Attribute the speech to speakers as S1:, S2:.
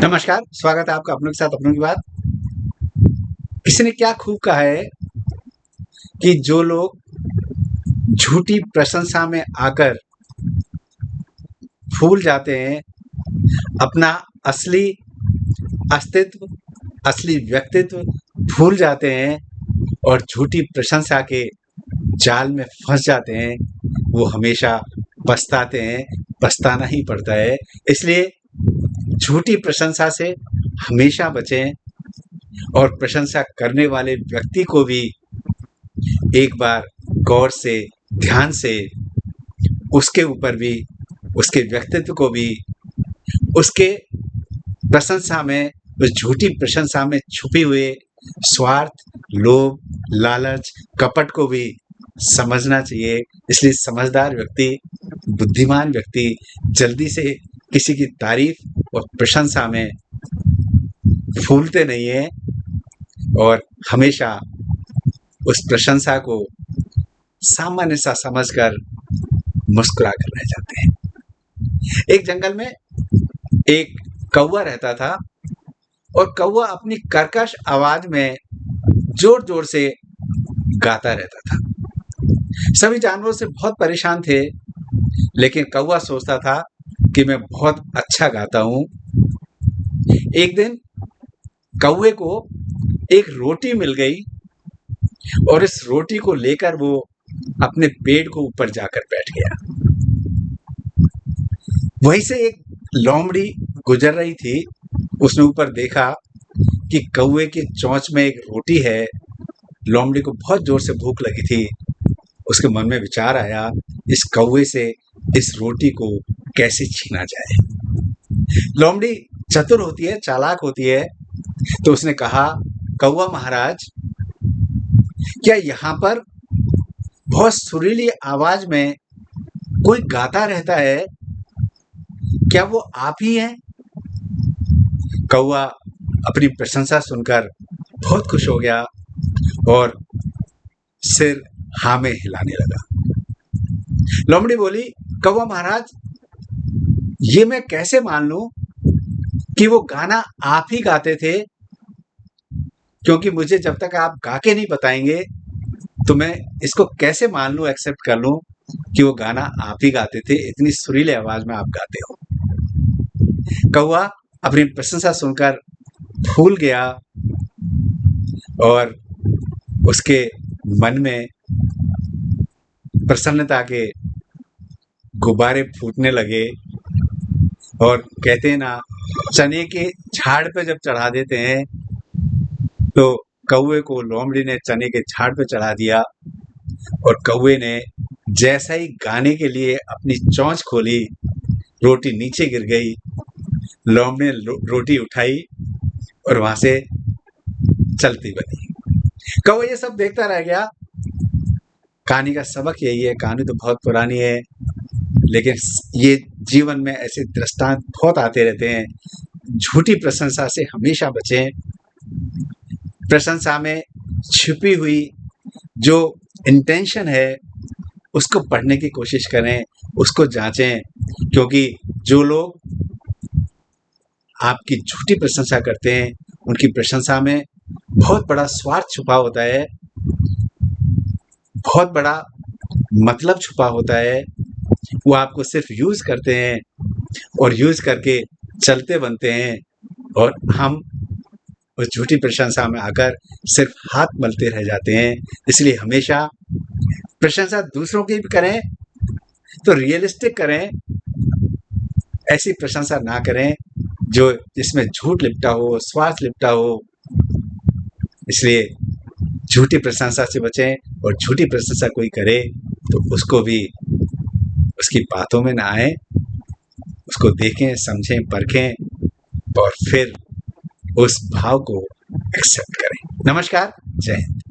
S1: नमस्कार, स्वागत है आपका अपनों के साथ अपनों की बात। किसी ने क्या खूब कहा है कि जो लोग झूठी प्रशंसा में आकर भूल जाते हैं अपना असली अस्तित्व, असली व्यक्तित्व भूल जाते हैं और झूठी प्रशंसा के जाल में फँस जाते हैं, वो हमेशा पछताते हैं, पछताना ही पड़ता है। इसलिए झूठी प्रशंसा से हमेशा बचें और प्रशंसा करने वाले व्यक्ति को भी एक बार गौर से, ध्यान से उसके ऊपर भी, उसके व्यक्तित्व को भी, उसके प्रशंसा में, उस झूठी प्रशंसा में छुपे हुए स्वार्थ, लोभ, लालच, कपट को भी समझना चाहिए। इसलिए समझदार व्यक्ति, बुद्धिमान व्यक्ति जल्दी से किसी की तारीफ और प्रशंसा में फूलते नहीं हैं और हमेशा उस प्रशंसा को सामान्य सा समझकर मुस्कुरा कर रह जाते हैं। एक जंगल में एक कौवा रहता था और कौवा अपनी कर्कश आवाज में जोर-जोर से गाता रहता था। सभी जानवर से बहुत परेशान थे, लेकिन कौवा सोचता था कि मैं बहुत अच्छा गाता हूँ। एक दिन कौवे को एक रोटी मिल गई और इस रोटी को लेकर वो अपने पेड़ को ऊपर जाकर बैठ गया। वहीं से एक लोमड़ी गुजर रही थी। उसने ऊपर देखा कि कौवे की चोंच में एक रोटी है। लोमड़ी को बहुत जोर से भूख लगी थी। उसके मन में विचार आया, इस कौवे से इस रोटी को कैसे छीना जाए। लोमड़ी चतुर होती है, चालाक होती है, तो उसने कहा, कौवा महाराज, क्या यहाँ पर बहुत सुरीली आवाज में कोई गाता रहता है? क्या वो आप ही हैं? कौवा अपनी प्रशंसा सुनकर बहुत खुश हो गया और सिर हाँ में हिलाने लगा। लोमड़ी बोली, कौवा महाराज, ये मैं कैसे मान लूं कि वो गाना आप ही गाते थे, क्योंकि मुझे जब तक आप गा के नहीं बताएंगे तो मैं इसको कैसे मान लूं, एक्सेप्ट कर लूं कि वो गाना आप ही गाते थे, इतनी सुरीली आवाज में आप गाते हो। कौवा अपनी प्रशंसा सुनकर फूल गया और उसके मन में प्रसन्नता के गुब्बारे फूटने लगे। और कहते हैं ना, चने के झाड़ पे जब चढ़ा देते हैं तो कौवे को लोमड़ी ने चने के झाड़ पे चढ़ा दिया और कौवे ने जैसा ही गाने के लिए अपनी चोंच खोली, रोटी नीचे गिर गई। लोमड़ी ने रोटी उठाई और वहां से चलती बनी। कौवा ये सब देखता रह गया। कहानी का सबक यही है, कहानी तो बहुत पुरानी है, लेकिन ये जीवन में ऐसे दृष्टांत बहुत आते रहते हैं। झूठी प्रशंसा से हमेशा बचें। प्रशंसा में छिपी हुई जो इंटेंशन है उसको पढ़ने की कोशिश करें, उसको जांचें, क्योंकि जो लोग आपकी झूठी प्रशंसा करते हैं उनकी प्रशंसा में बहुत बड़ा स्वार्थ छुपा होता है, बहुत बड़ा मतलब छुपा होता है। वो आपको सिर्फ यूज करते हैं और यूज करके चलते बनते हैं और हम उस झूठी प्रशंसा में आकर सिर्फ हाथ मलते रह जाते हैं। इसलिए हमेशा प्रशंसा दूसरों की भी करें तो रियलिस्टिक करें, ऐसी प्रशंसा ना करें जो जिसमें झूठ लिपटा हो, स्वार्थ लिपटा हो। इसलिए झूठी प्रशंसा से बचें और झूठी प्रशंसा कोई करे तो उसको भी उसकी बातों में ना आए, उसको देखें, समझें, परखें और फिर उस भाव को एक्सेप्ट करें। नमस्कार, जय हिंद।